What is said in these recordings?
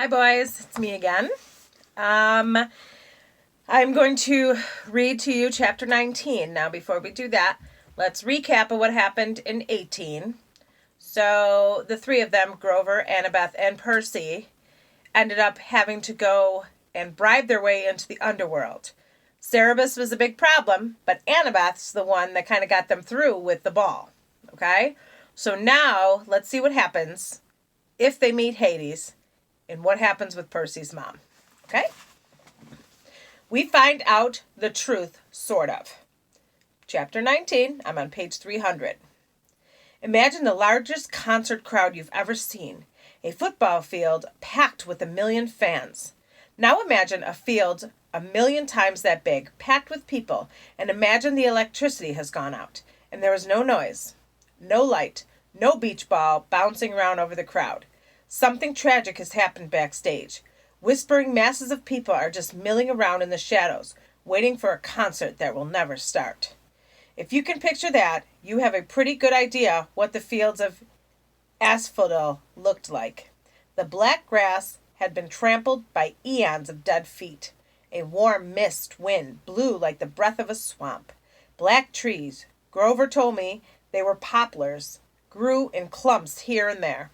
Hi, boys. It's me again. I'm going to read to you chapter 19. Now, before we do that, let's recap of what happened in 18. So, the three of them, Grover, Annabeth, and Percy, ended up having to go and bribe their way into the underworld. Cerberus was a big problem, but Annabeth's the one that kind of got them through with the ball. Okay? So now, let's see what happens if they meet Hades and what happens with Percy's mom. Okay? We find out the truth, sort of. Chapter 19, I'm on page 300. Imagine the largest concert crowd you've ever seen. A football field packed with 1 million fans. Now imagine a field 1 million times that big, packed with people, and imagine the electricity has gone out, and there is no noise, no light, no beach ball bouncing around over the crowd. Something tragic has happened backstage. Whispering masses of people are just milling around in the shadows, waiting for a concert that will never start. If you can picture that, you have a pretty good idea what the fields of Asphodel looked like. The black grass had been trampled by eons of dead feet. A warm mist wind blew like the breath of a swamp. Black trees, Grover told me they were poplars, grew in clumps here and there.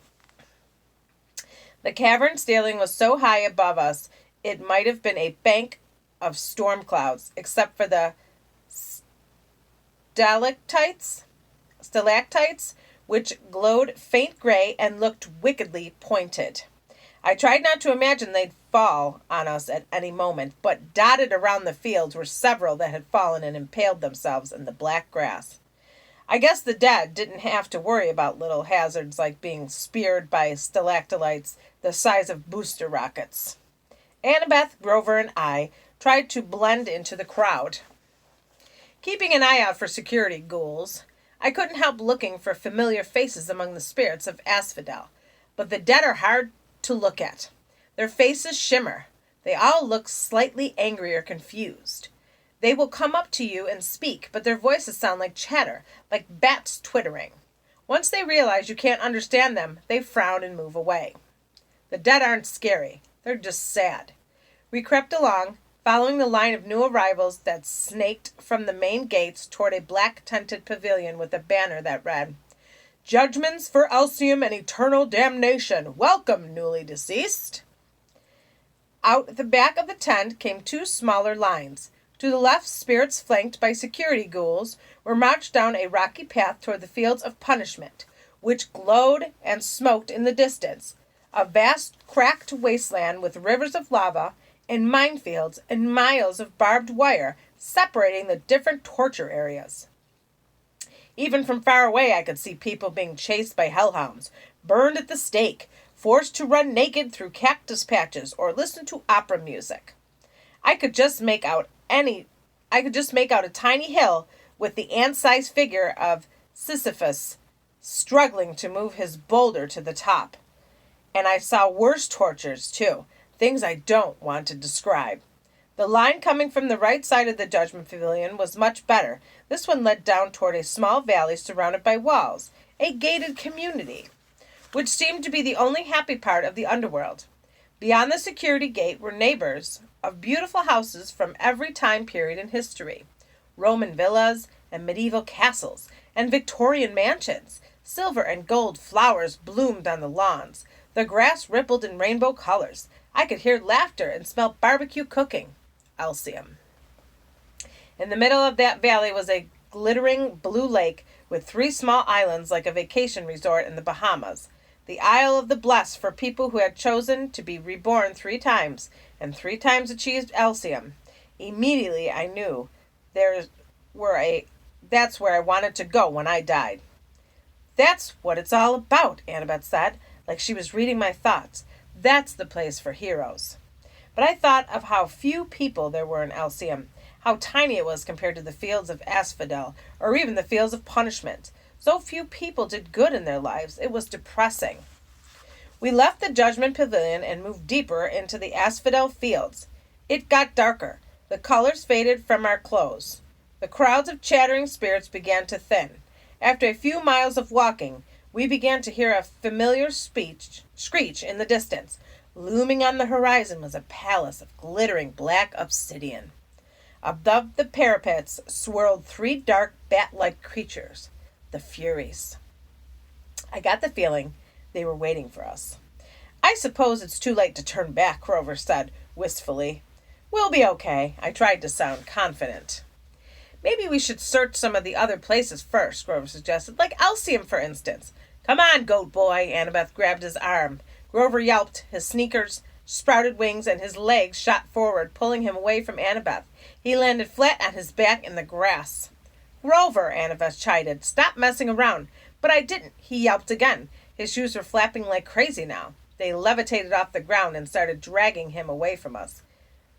The cavern ceiling was so high above us, it might have been a bank of storm clouds, except for the stalactites, which glowed faint gray and looked wickedly pointed. I tried not to imagine they'd fall on us at any moment, but dotted around the fields were several that had fallen and impaled themselves in the black grass. I guess the dead didn't have to worry about little hazards like being speared by stalactites the size of booster rockets. Annabeth, Grover, and I tried to blend into the crowd. Keeping an eye out for security ghouls, I couldn't help looking for familiar faces among the spirits of Asphodel, but the dead are hard to look at. Their faces shimmer. They all look slightly angry or confused. They will come up to you and speak, but their voices sound like chatter, like bats twittering. Once they realize you can't understand them, they frown and move away. The dead aren't scary. They're just sad. We crept along, following the line of new arrivals that snaked from the main gates toward a black-tented pavilion with a banner that read, "Judgments for Elysium and eternal damnation. Welcome, newly deceased." Out the back of the tent came two smaller lines. To the left, spirits flanked by security ghouls were marched down a rocky path toward the fields of punishment, which glowed and smoked in the distance, a vast cracked wasteland with rivers of lava and minefields and miles of barbed wire separating the different torture areas. Even from far away I could see people being chased by hellhounds, burned at the stake, forced to run naked through cactus patches or listen to opera music. I could just make out a tiny hill with the ant-sized figure of Sisyphus struggling to move his boulder to the top. And I saw worse tortures, too, things I don't want to describe. The line coming from the right side of the Judgment Pavilion was much better. This one led down toward a small valley surrounded by walls, a gated community, which seemed to be the only happy part of the underworld. Beyond the security gate were neighbors of beautiful houses from every time period in history. Roman villas and medieval castles and Victorian mansions. Silver and gold flowers bloomed on the lawns. The grass rippled in rainbow colors. I could hear laughter and smell barbecue cooking. Elysium. In the middle of that valley was a glittering blue lake with 3 small islands like a vacation resort in the Bahamas. The Isle of the Blessed for people who had chosen to be reborn 3 times and 3 times achieved Elysium. Immediately I knew that's where I wanted to go when I died. "That's what it's all about," Annabeth said, like she was reading my thoughts. "That's the place for heroes." But I thought of how few people there were in Elysium, how tiny it was compared to the fields of Asphodel, or even the fields of punishment. So few people did good in their lives. It was depressing. We left the Judgment Pavilion and moved deeper into the Asphodel fields. It got darker. The colors faded from our clothes. The crowds of chattering spirits began to thin. After a few miles of walking, we began to hear a familiar screech in the distance. Looming on the horizon was a palace of glittering black obsidian. Above the parapets swirled three dark bat-like creatures, the Furies. I got the feeling they were waiting for us. I suppose it's too late to turn back, Grover said wistfully. We'll be okay. I tried to sound confident. Maybe we should search some of the other places first, Grover suggested, like Elysium, for instance. Come on, goat boy. Annabeth grabbed his arm. Grover yelped. His sneakers sprouted wings and his legs shot forward, pulling him away from Annabeth. He landed flat on his back in the grass. Grover, Annabeth chided, stop messing around. But I didn't, he yelped again. His shoes were flapping like crazy now. They levitated off the ground and started dragging him away from us.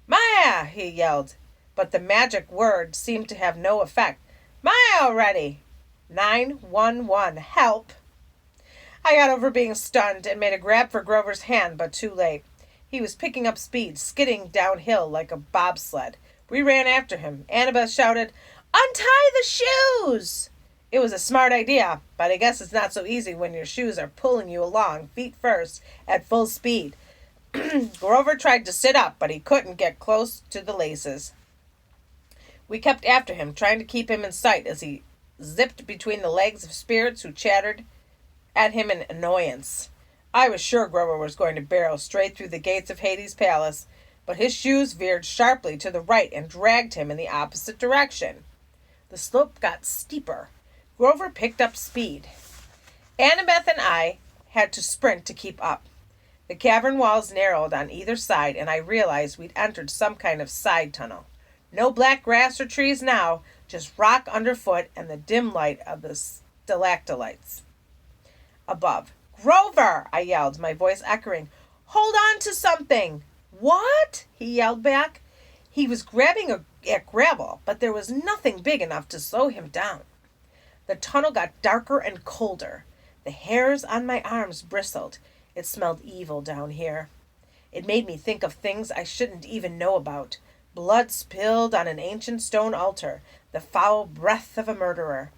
Maya, he yelled. But the magic word seemed to have no effect. Maya already! 911, help! I got over being stunned and made a grab for Grover's hand, but too late. He was picking up speed, skidding downhill like a bobsled. We ran after him. Annabeth shouted, Untie the shoes! It was a smart idea, but I guess it's not so easy when your shoes are pulling you along, feet first, at full speed. Grover tried to sit up, but he couldn't get close to the laces. We kept after him, trying to keep him in sight as he zipped between the legs of spirits who chattered at him in annoyance. I was sure Grover was going to barrel straight through the gates of Hades' palace, but his shoes veered sharply to the right and dragged him in the opposite direction. The slope got steeper. Grover picked up speed. Annabeth and I had to sprint to keep up. The cavern walls narrowed on either side, and I realized we'd entered some kind of side tunnel. No black grass or trees now, just rock underfoot and the dim light of the stalactites above. Grover, I yelled, my voice echoing. Hold on to something. What? He yelled back. He was grabbing at gravel, but there was nothing big enough to slow him down. The tunnel got darker and colder. The hairs on my arms bristled. It smelled evil down here. It made me think of things I shouldn't even know about. Blood spilled on an ancient stone altar, the foul breath of a murderer.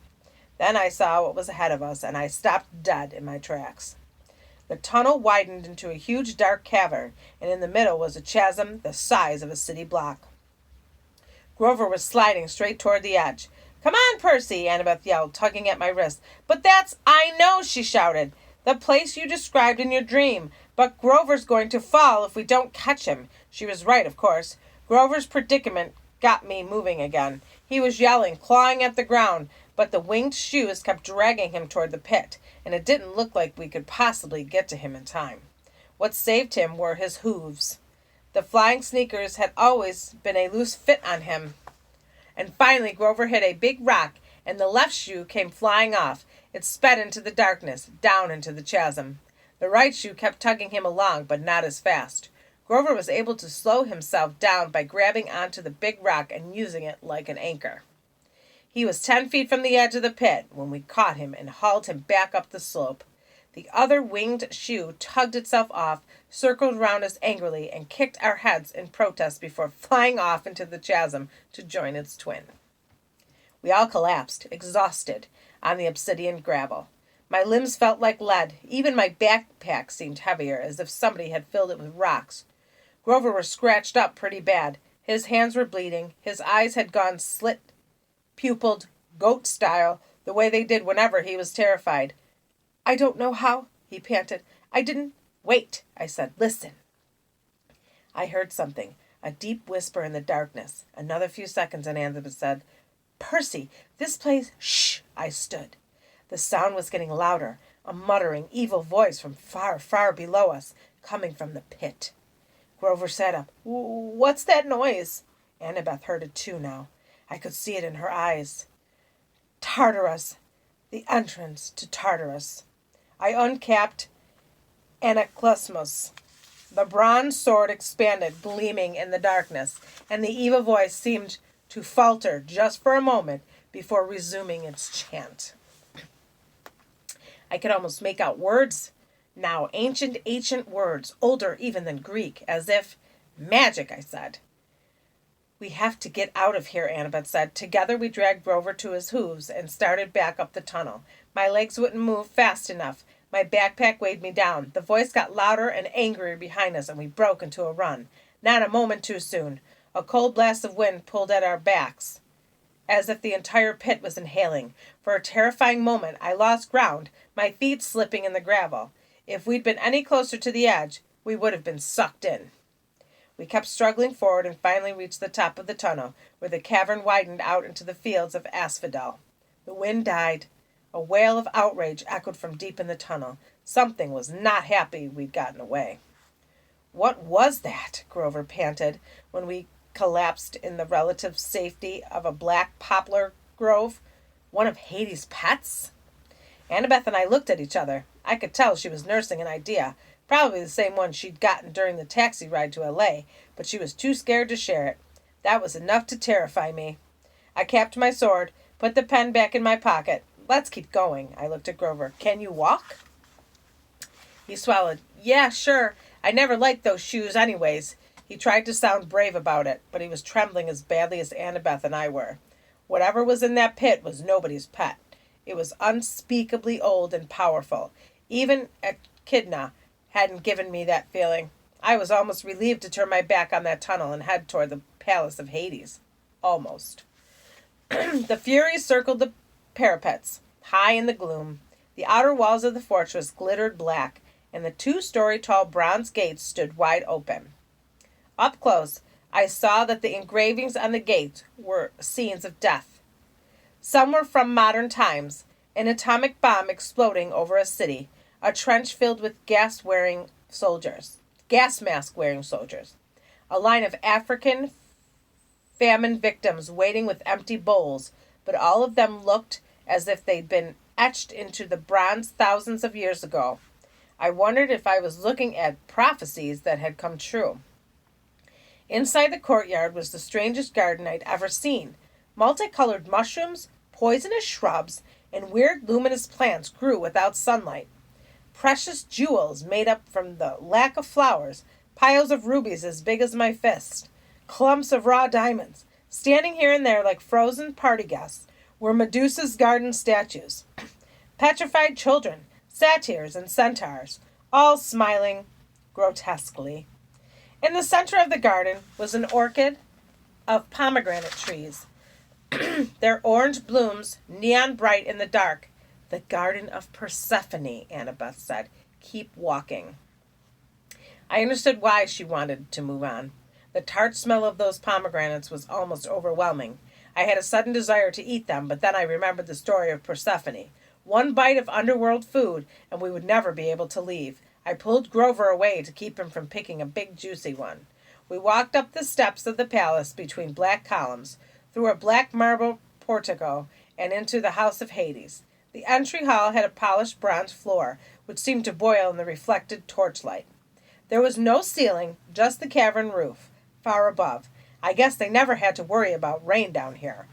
Then I saw what was ahead of us, and I stopped dead in my tracks. The tunnel widened into a huge dark cavern, and in the middle was a chasm the size of a city block. Grover was sliding straight toward the edge. Come on, Percy, Annabeth yelled, tugging at my wrist. But that's, I know, she shouted. The place you described in your dream. But Grover's going to fall if we don't catch him. She was right, of course. Grover's predicament got me moving again. He was yelling, clawing at the ground, but the winged shoes kept dragging him toward the pit, and it didn't look like we could possibly get to him in time. What saved him were his hooves. The flying sneakers had always been a loose fit on him. And finally Grover hit a big rock, and the left shoe came flying off. It sped into the darkness, down into the chasm. The right shoe kept tugging him along, but not as fast. Grover was able to slow himself down by grabbing onto the big rock and using it like an anchor. He was 10 feet from the edge of the pit when we caught him and hauled him back up the slope. The other winged shoe tugged itself off, circled round us angrily, and kicked our heads in protest before flying off into the chasm to join its twin. We all collapsed, exhausted, on the obsidian gravel. My limbs felt like lead. Even my backpack seemed heavier, as if somebody had filled it with rocks. Grover was scratched up pretty bad. His hands were bleeding. His eyes had gone slit-pupilled, goat style, the way they did whenever he was terrified. I don't know how, he panted. I didn't... Wait, I said. Listen. I heard something, a deep whisper in the darkness. Another few seconds, and Annabeth said, Percy, this place... Shh, I stood. The sound was getting louder, a muttering, evil voice from far, far below us, coming from the pit. Grover sat up. What's that noise? Annabeth heard it too now. I could see it in her eyes. Tartarus. The entrance to Tartarus. I uncapped Anaclysmus. The bronze sword expanded, gleaming in the darkness, and the evil voice seemed to falter just for a moment before resuming its chant. I could almost make out words now, ancient words, older even than Greek, as if... Magic, I said. We have to get out of here, Annabeth said. Together we dragged Grover to his hooves and started back up the tunnel. My legs wouldn't move fast enough. My backpack weighed me down. The voice got louder and angrier behind us, and we broke into a run. Not a moment too soon. A cold blast of wind pulled at our backs, as if the entire pit was inhaling. For a terrifying moment, I lost ground, my feet slipping in the gravel. If we'd been any closer to the edge, we would have been sucked in. We kept struggling forward and finally reached the top of the tunnel, where the cavern widened out into the fields of asphodel. The wind died. A wail of outrage echoed from deep in the tunnel. Something was not happy we'd gotten away. "What was that?" Grover panted when we collapsed in the relative safety of a black poplar grove. "One of Hades' pets?" Annabeth and I looked at each other. I could tell she was nursing an idea, probably the same one she'd gotten during the taxi ride to LA, but she was too scared to share it. That was enough to terrify me. I capped my sword, put the pen back in my pocket. "Let's keep going." I looked at Grover. "Can you walk?" He swallowed. "Yeah, sure. I never liked those shoes anyways." He tried to sound brave about it, but he was trembling as badly as Annabeth and I were. Whatever was in that pit was nobody's pet. It was unspeakably old and powerful. Even Echidna hadn't given me that feeling. I was almost relieved to turn my back on that tunnel and head toward the palace of Hades. Almost. The Furies circled the parapets, high in the gloom. The outer walls of the fortress glittered black, and the 2-story tall bronze gates stood wide open. Up close, I saw that the engravings on the gates were scenes of death. Some were from modern times: an atomic bomb exploding over a city, a trench filled with gas mask-wearing soldiers, a line of African famine victims waiting with empty bowls, but all of them looked as if they'd been etched into the bronze thousands of years ago. I wondered if I was looking at prophecies that had come true. Inside the courtyard was the strangest garden I'd ever seen. Multicolored mushrooms, poisonous shrubs, and weird luminous plants grew without sunlight. Precious jewels made up from the lack of flowers, piles of rubies as big as my fist, clumps of raw diamonds. Standing here and there like frozen party guests were Medusa's garden statues, petrified children, satyrs, and centaurs, all smiling grotesquely. In the center of the garden was an orchid of pomegranate trees, their orange blooms neon bright in the dark. "The Garden of Persephone," Annabeth said. "Keep walking." I understood why she wanted to move on. The tart smell of those pomegranates was almost overwhelming. I had a sudden desire to eat them, but then I remembered the story of Persephone. One bite of underworld food, and we would never be able to leave. I pulled Grover away to keep him from picking a big, juicy one. We walked up the steps of the palace between black columns, through a black marble portico, and into the house of Hades. The entry hall had a polished bronze floor, which seemed to boil in the reflected torchlight. There was no ceiling, just the cavern roof, far above. I guess they never had to worry about rain down here.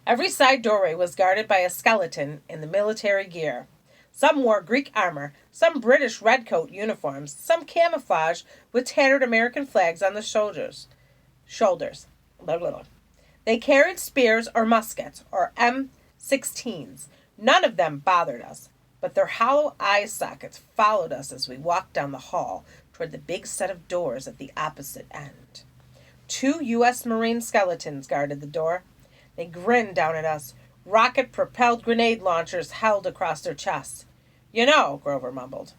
Every side doorway was guarded by a skeleton in the military gear. Some wore Greek armor, some British redcoat uniforms, some camouflage with tattered American flags on the shoulders. Blah, blah, blah. They carried spears or muskets or M16s. None of them bothered us, but their hollow eye sockets followed us as we walked down the hall toward the big set of doors at the opposite end. 2 U.S. Marine skeletons guarded the door. They grinned down at us, rocket-propelled grenade launchers held across their chests. "You know," Grover mumbled,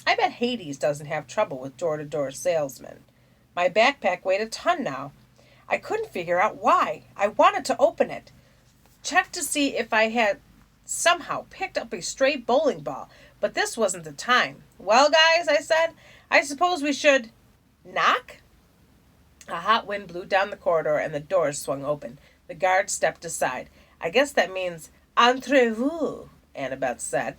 "I bet Hades doesn't have trouble with door-to-door salesmen." My backpack weighed a ton now. I couldn't figure out why. I wanted to open it, check to see if I had somehow picked up a stray bowling ball, but this wasn't the time. "Well, guys," I said, "I suppose we should knock?" A hot wind blew down the corridor and the doors swung open. The guard stepped aside. "I guess that means entrez-vous," Annabeth said.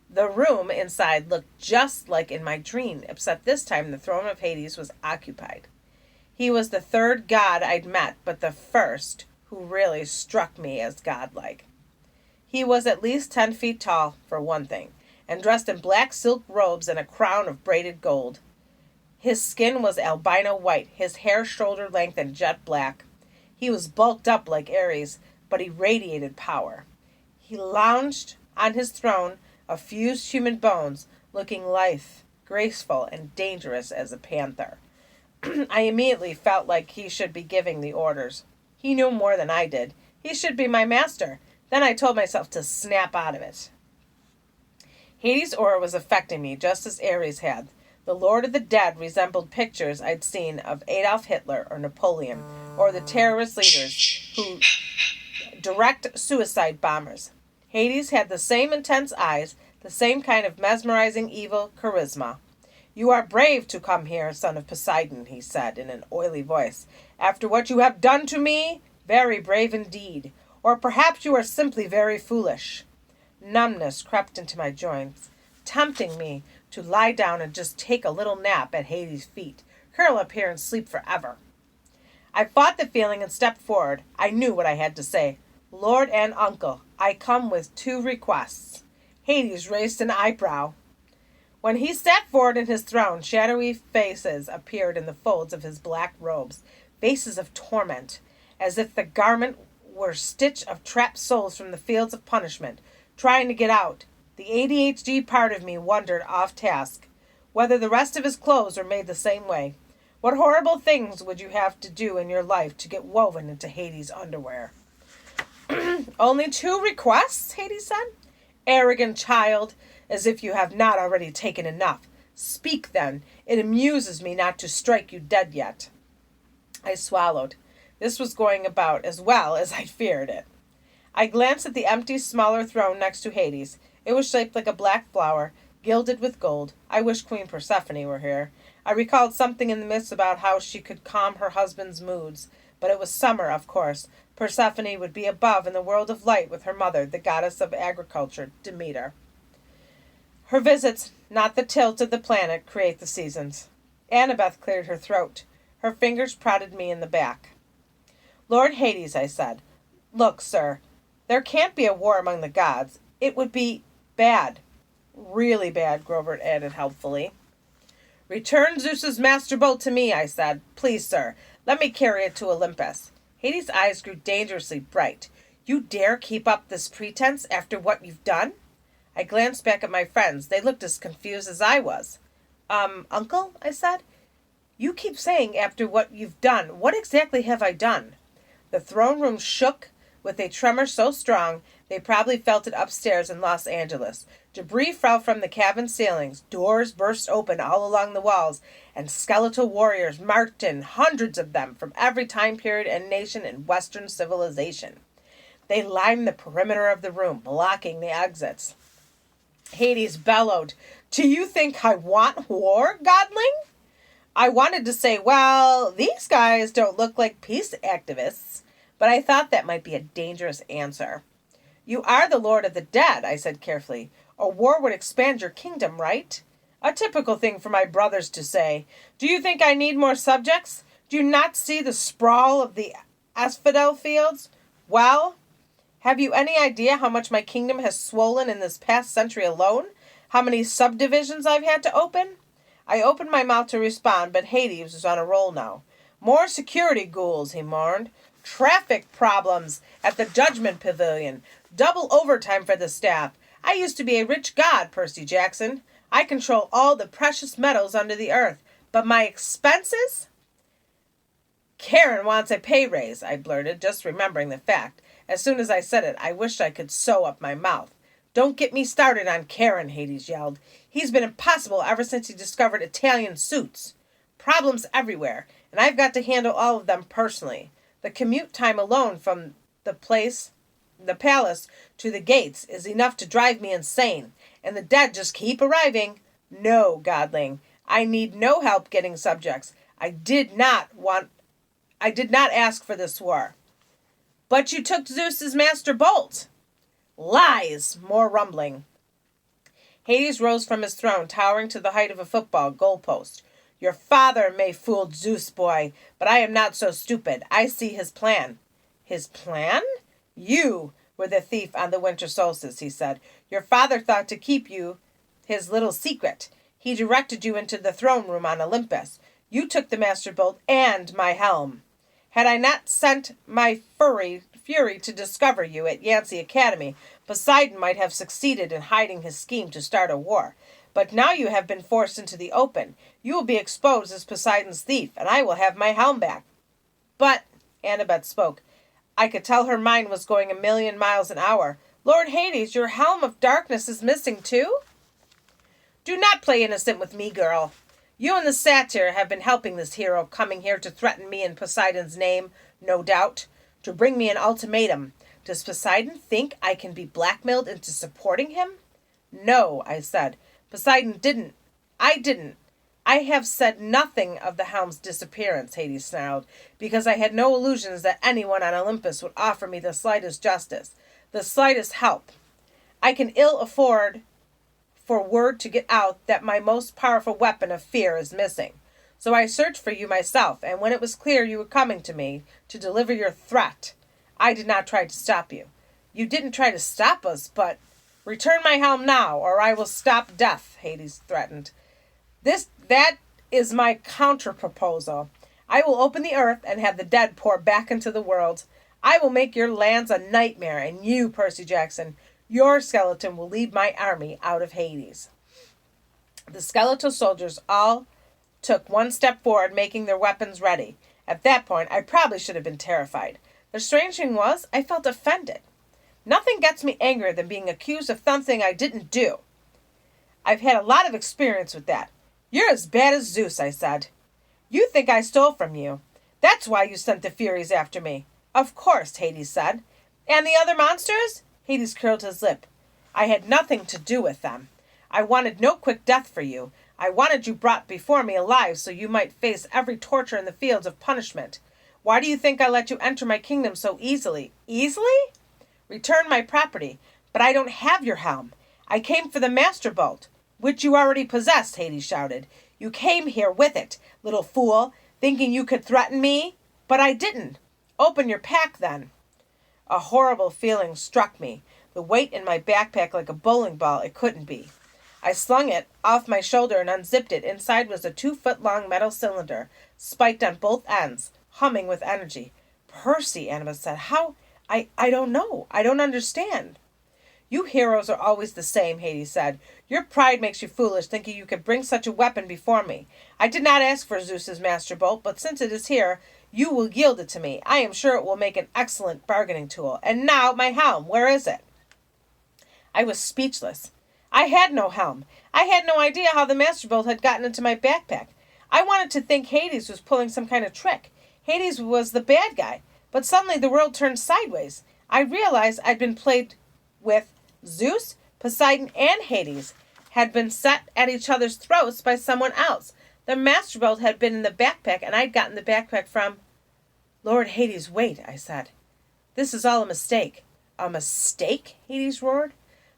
The room inside looked just like in my dream, except this time the throne of Hades was occupied. He was the third god I'd met, but the first who really struck me as godlike. He was at least 10 feet tall, for one thing, and dressed in black silk robes and a crown of braided gold. His skin was albino white, his hair shoulder length and jet black. He was bulked up like Ares, but he radiated power. He lounged On his throne of fused human bones, looking lithe, graceful, and dangerous as a panther. I immediately felt like he should be giving the orders. He knew more than I did. He should be my master. Then I told myself to snap out of it. Hades' aura was affecting me just as Ares had. The Lord of the Dead resembled pictures I'd seen of Adolf Hitler or Napoleon, or the terrorist leaders who direct suicide bombers. Hades had the same intense eyes, the same kind of mesmerizing evil charisma. "You are brave to come here, son of Poseidon," he said in an oily voice. "After what you have done to me, very brave indeed. Or perhaps you are simply very foolish." Numbness crept into my joints, tempting me to lie down and just take a little nap at Hades' feet, curl up here and sleep forever. I fought the feeling and stepped forward. I knew what I had to say. "Lord and uncle, I come with 2 requests." Hades raised an eyebrow. When he sat forward in his throne, shadowy faces appeared in the folds of his black robes, faces of torment, as if the garment were stitch of trapped souls from the fields of punishment, trying to get out. The ADHD part of me wondered off task whether the rest of his clothes were made the same way. What horrible things would you have to do in your life to get woven into Hades' underwear? "Only 2 requests?" Hades said. "Arrogant child, as if you have not already taken enough. Speak then. It amuses me not to strike you dead yet." I swallowed. This was going about as well as I feared it. I glanced at the empty, smaller throne next to Hades. It was shaped like a black flower, gilded with gold. I wish Queen Persephone were here. I recalled something in the myths about how she could calm her husband's moods, but it was summer, of course. Persephone would be above in the world of light with her mother, the goddess of agriculture, Demeter. Her visits, not the tilt of the planet, create the seasons. Annabeth cleared her throat. Her fingers prodded me in the back. "Lord Hades," I said. "Look, sir, there can't be a war among the gods. It would be bad." "Really bad," Grover added helpfully. "Return Zeus's master bolt to me," I said. "Please, sir, let me carry it to Olympus." Hades' eyes grew dangerously bright. "You dare keep up this pretense after what you've done?" I glanced back at my friends. They looked as confused as I was. Uncle," I said, "you keep saying after what you've done. What exactly have I done?" The throne room shook with a tremor so strong they probably felt it upstairs in Los Angeles. Debris fell from the cabin ceilings, doors burst open all along the walls, and skeletal warriors marched in, hundreds of them, from every time period and nation in Western civilization. They lined the perimeter of the room, blocking the exits. Hades bellowed, "Do you think I want war, godling?" I wanted to say, well, these guys don't look like peace activists, but I thought that might be a dangerous answer. "You are the Lord of the Dead," I said carefully. "A war would expand your kingdom, right?" A typical thing for my brothers to say. "Do you think I need more subjects? Do you not see the sprawl of the asphodel fields? Well, have you any idea how much my kingdom has swollen in this past century alone? How many subdivisions I've had to open?" I opened my mouth to respond, but Hades was on a roll now. "More security ghouls," he mourned. "Traffic problems at the Judgment Pavilion. Double overtime for the staff. I used to be a rich god, Percy Jackson. I control all the precious metals under the earth. But my expenses?" "Karen wants a pay raise," I blurted, just remembering the fact. As soon as I said it, I wished I could sew up my mouth. "Don't get me started on Karen," Hades yelled. "He's been impossible ever since he discovered Italian suits. Problems everywhere, and I've got to handle all of them personally. The commute time alone from the palace to the gates is enough to drive me insane, and the dead just keep arriving. No, godling, I need no help getting subjects. I did not ask for this war." "But you took Zeus's master bolt." "Lies!" More rumbling. Hades rose from his throne, towering to the height of a football goalpost. "Your father may fool Zeus, boy, but I am not so stupid. I see his plan." "His plan? You were the thief on the winter solstice," he said. "Your father thought to keep you his little secret. He directed you into the throne room on Olympus. You took the master bolt and my helm. Had I not sent my fury to discover you at Yancey Academy, Poseidon might have succeeded in hiding his scheme to start a war, but now you have been forced into the open. You will be exposed as Poseidon's thief, and I will have my helm back." "But," Annabeth spoke. I could tell her mind was going 1,000,000 miles an hour. "Lord Hades, your helm of darkness is missing too?" "Do not play innocent with me, girl. You and the satyr have been helping this hero, coming here to threaten me in Poseidon's name, no doubt, to bring me an ultimatum. Does Poseidon think I can be blackmailed into supporting him?" "No," I said. "Poseidon didn't. I didn't. I have said nothing of the helm's disappearance," Hades snarled, "because I had no illusions that anyone on Olympus would offer me the slightest justice, the slightest help. I can ill afford for word to get out that my most powerful weapon of fear is missing. So I searched for you myself, and when it was clear you were coming to me to deliver your threat, I did not try to stop you." "You didn't try to stop us, but—" "Return my helm now, or I will stop death," Hades threatened. That is my counter-proposal. I will open the earth and have the dead pour back into the world. I will make your lands a nightmare, and you, Percy Jackson, your skeleton will lead my army out of Hades." The skeletal soldiers all took one step forward, making their weapons ready. At that point, I probably should have been terrified. The strange thing was, I felt offended. Nothing gets me angrier than being accused of something I didn't do. I've had a lot of experience with that. "You're as bad as Zeus," I said. "You think I stole from you. That's why you sent the Furies after me." "Of course," Hades said. "And the other monsters?" Hades curled his lip. "I had nothing to do with them. I wanted no quick death for you. I wanted you brought before me alive so you might face every torture in the fields of punishment. Why do you think I let you enter my kingdom so easily?" "Easily?" "Return my property. But I don't have your helm. I came for the Master Bolt." "Which you already possessed," Hades shouted. "You came here with it, little fool, thinking you could threaten me. But I didn't. Open your pack, then." A horrible feeling struck me. The weight in my backpack like a bowling ball. It couldn't be. I slung it off my shoulder and unzipped it. Inside was a 2-foot-long metal cylinder, spiked on both ends, humming with energy. "Percy," Annabeth said, "how? I don't know. I don't understand." "You heroes are always the same," Hades said. "Your pride makes you foolish, thinking you could bring such a weapon before me. I did not ask for Zeus's Master Bolt, but since it is here, you will yield it to me. I am sure it will make an excellent bargaining tool. And now, my helm, where is it?" I was speechless. I had no helm. I had no idea how the Master Bolt had gotten into my backpack. I wanted to think Hades was pulling some kind of trick. Hades was the bad guy. But suddenly the world turned sideways. I realized I'd been played with. Zeus, Poseidon, and Hades had been set at each other's throats by someone else. The Master Bolt had been in the backpack, and I'd gotten the backpack from... "Lord Hades, wait," I said. "This is all a mistake." "A mistake?" Hades roared.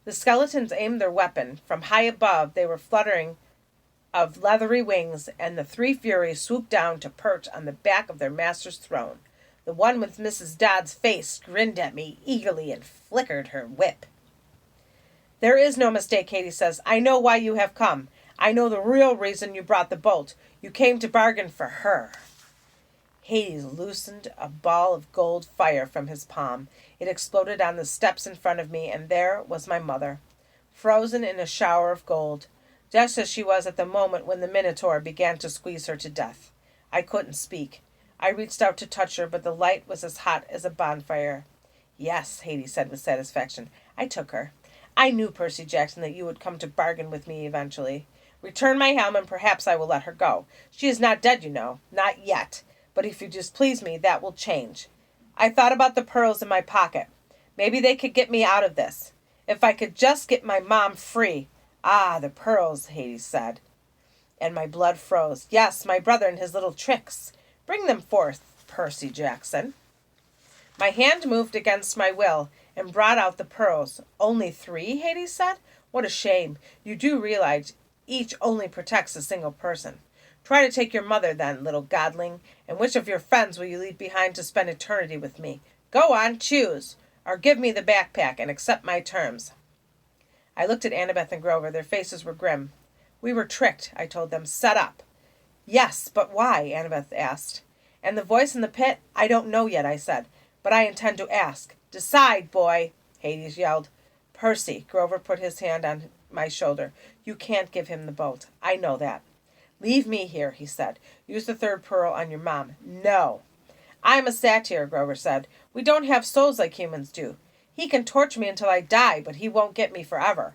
The skeletons aimed their weapon. From high above, they were fluttering of leathery wings, and the 3 Furies swooped down to perch on the back of their master's throne. The one with Mrs. Dodd's face grinned at me eagerly and flickered her whip. "There is no mistake," Hades says. "I know why you have come. I know the real reason you brought the bolt. You came to bargain for her." Hades loosened a ball of gold fire from his palm. It exploded on the steps in front of me, and there was my mother, frozen in a shower of gold, just as she was at the moment when the Minotaur began to squeeze her to death. I couldn't speak. I reached out to touch her, but the light was as hot as a bonfire. "Yes," Hades said with satisfaction, "I took her. I knew, Percy Jackson, that you would come to bargain with me eventually. Return my helm, and perhaps I will let her go. She is not dead, you know. Not yet. But if you displease me, that will change. I thought about the pearls in my pocket. Maybe they could get me out of this. If I could just get my mom free." "Ah, the pearls," Hades said. And my blood froze. "Yes, my brother and his little tricks. Bring them forth, Percy Jackson." My hand moved against my will and brought out the pearls. "Only 3, Hades said? What a shame. You do realize each only protects a single person. Try to take your mother, then, little godling, and which of your friends will you leave behind to spend eternity with me? Go on, choose, or give me the backpack and accept my terms." I looked at Annabeth and Grover. Their faces were grim. "We were tricked," I told them. "Set up." "Yes, but why?" Annabeth asked. "And the voice in the pit? I don't know yet," I said, "but I intend to ask." "Decide, boy," Hades yelled. Percy, Grover put his hand on my shoulder. You can't give him the bolt. I know that. Leave me here, he said. Use the third pearl on your mom. No. I'm a satyr, Grover said. We don't have souls like humans do. He can torture me until I die, but he won't get me forever.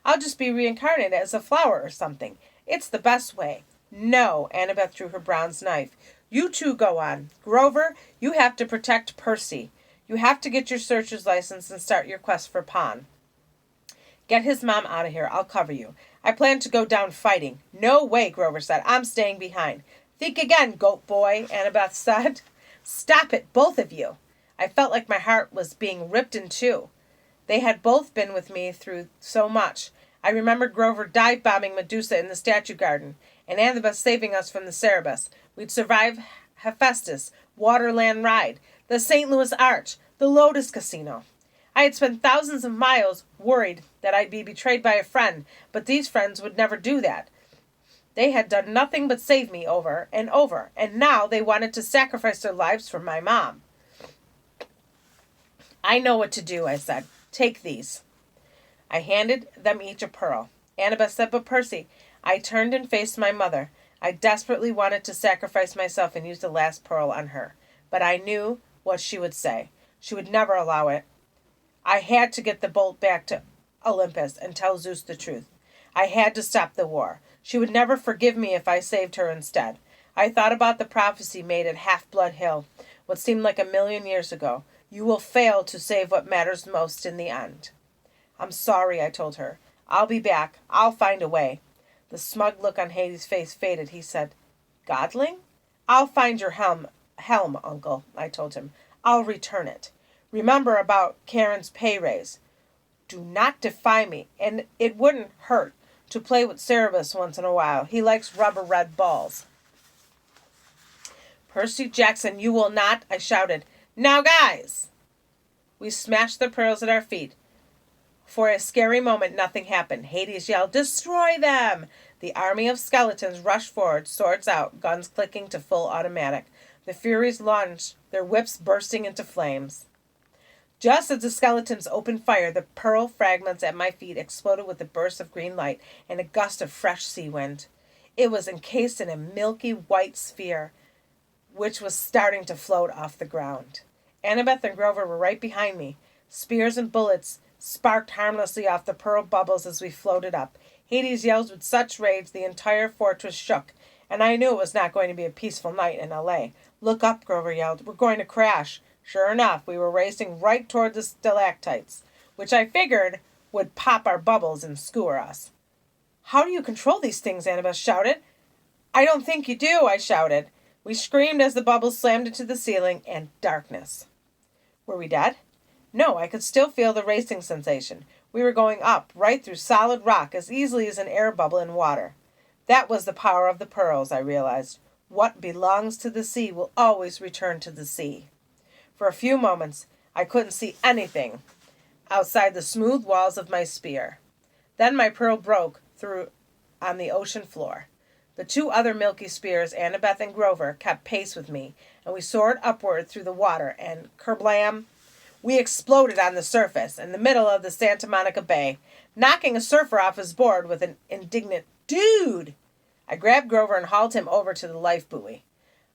I'll just be reincarnated as a flower or something. It's the best way. No, Annabeth drew her bronze knife. You two go on. Grover, you have to protect Percy. You have to get your searcher's license and start your quest for Pan. Get his mom out of here. I'll cover you. I plan to go down fighting. No way, Grover said. I'm staying behind. Think again, goat boy, Annabeth said. Stop it, both of you. I felt like my heart was being ripped in two. They had both been with me through so much. I remembered Grover dive-bombing Medusa in the statue garden, and Annabeth saving us from the Cerberus. We'd survived Hephaestus, Waterland Ride, the St. Louis Arch, the Lotus Casino. I had spent thousands of miles worried that I'd be betrayed by a friend, but these friends would never do that. They had done nothing but save me over, and now they wanted to sacrifice their lives for my mom. I know what to do, I said. Take these. I handed them each a pearl. Annabeth said, but Percy, I turned and faced my mother. I desperately wanted to sacrifice myself and use the last pearl on her, but I knew what she would say. She would never allow it. I had to get the bolt back to Olympus and tell Zeus the truth. I had to stop the war. She would never forgive me if I saved her instead. I thought about the prophecy made at Half-Blood Hill, what seemed like 1,000,000 years ago. You will fail to save what matters most in the end. I'm sorry, I told her. I'll be back. I'll find a way. The smug look on Hades' face faded. He said, Godling? I'll find your helm, Uncle, I told him. I'll return it. Remember about Karen's pay raise. Do not defy me, and it wouldn't hurt to play with Cerberus once in a while. He likes rubber red balls. Percy Jackson, you will not, I shouted. Now, guys! We smashed the pearls at our feet. For a scary moment, nothing happened. Hades yelled, Destroy them! The army of skeletons rushed forward, swords out, guns clicking to full automatic. The Furies launched, their whips bursting into flames. Just as the skeletons opened fire, the pearl fragments at my feet exploded with a burst of green light and a gust of fresh sea wind. It was encased in a milky white sphere, which was starting to float off the ground. Annabeth and Grover were right behind me. Spears and bullets sparked harmlessly off the pearl bubbles as we floated up. Hades yelled with such rage the entire fortress shook, and I knew it was not going to be a peaceful night in L.A. Look up, Grover yelled. We're going to crash. Sure enough, we were racing right toward the stalactites, which I figured would pop our bubbles and skewer us. How do you control these things? Annabeth shouted. I don't think you do, I shouted. We screamed as the bubbles slammed into the ceiling, and darkness. Were we dead? No, I could still feel the racing sensation. We were going up, right through solid rock, as easily as an air bubble in water. That was the power of the pearls, I realized. What belongs to the sea will always return to the sea. For a few moments, I couldn't see anything outside the smooth walls of my spear. Then my pearl broke through on the ocean floor. The two other milky spears, Annabeth and Grover, kept pace with me, and we soared upward through the water, and kerblam! We exploded on the surface in the middle of the Santa Monica Bay, knocking a surfer off his board with an indignant, Dude! I grabbed Grover and hauled him over to the life buoy.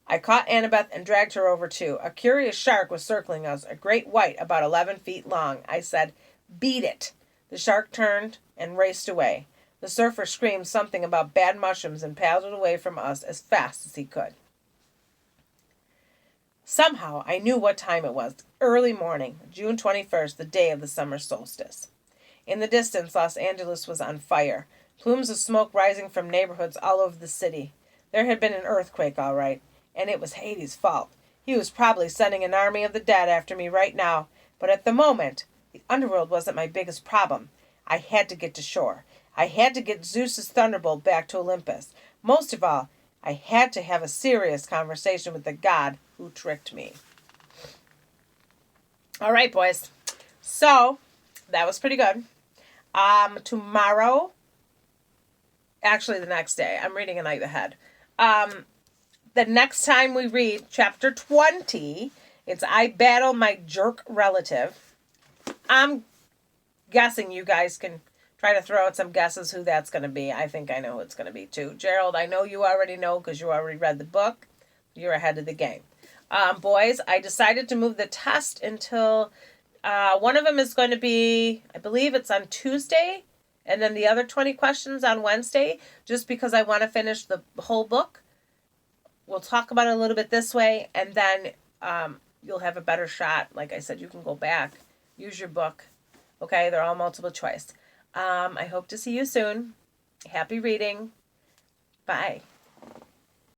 I caught Annabeth and dragged her over too. A curious shark was circling us, a great white about 11 feet long. I said, Beat it! The shark turned and raced away. The surfer screamed something about bad mushrooms and paddled away from us as fast as he could. Somehow I knew what time it was. Early morning, June 21st, the day of the summer solstice. In the distance, Los Angeles was on fire, plumes of smoke rising from neighborhoods all over the city. There had been an earthquake, all right, and it was Hades' fault. He was probably sending an army of the dead after me right now, but at the moment, the underworld wasn't my biggest problem. I had to get to shore. I had to get Zeus's thunderbolt back to Olympus. Most of all, I had to have a serious conversation with the god who tricked me. All right, boys. So, that was pretty good. Tomorrow, actually the next day, I'm reading a night ahead. The next time we read chapter 20, it's I Battle My Jerk Relative. I'm guessing. You guys can try to throw out some guesses who that's going to be. I think I know who it's going to be too. Gerald, I know you already know because you already read the book. You're ahead of the game. Boys, I decided to move the test until one of them is going to be, I believe it's on Tuesday, and then the other 20 questions on Wednesday, just because I want to finish the whole book. We'll talk about it a little bit this way, and then you'll have a better shot. Like I said, you can go back, use your book. Okay, they're all multiple choice. I hope to see you soon. Happy reading. Bye.